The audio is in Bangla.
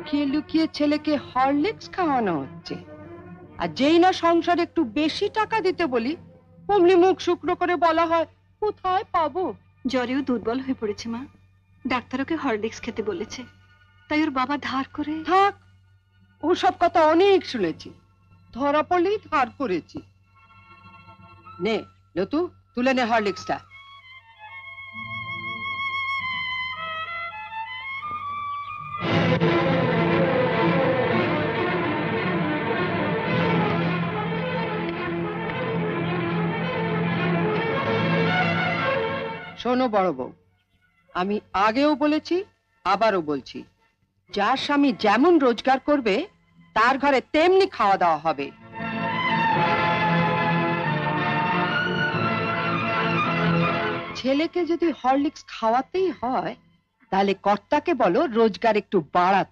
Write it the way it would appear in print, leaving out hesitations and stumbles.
লুকিয়ে লুকিয়ে ছেলেকে হরলিক্স খাওয়ানো হচ্ছে, আর যেই না সংসার একটু বেশি টাকা দিতে বলি অমনি মুখ শুকনো করে বলা হয় কোথায় পাবো। জ্বরেও দুর্বল হয়ে পড়েছে মা, ডাক্তার ওকে হরলিক্স খেতে বলেছে, তাই ওর বাবা ধার করে। থাক, ওসব কথা অনেক শুনেছি, ধরা পড়লেই ধার করেছি। নে লতু, তুলে নে হরলিক্সটা। শোনো বড় বউ, আমি আগেও বলেছি আবারও বলছি, যার স্বামী যেমন রোজগার করবে তার ঘরে তেমনি খাওয়া দাওয়া হবে। ছেলেকে যদি হরলিক্স খাওয়াতেই হয় তাহলে কর্তাকে বলো রোজগার একটু বাড়াতে।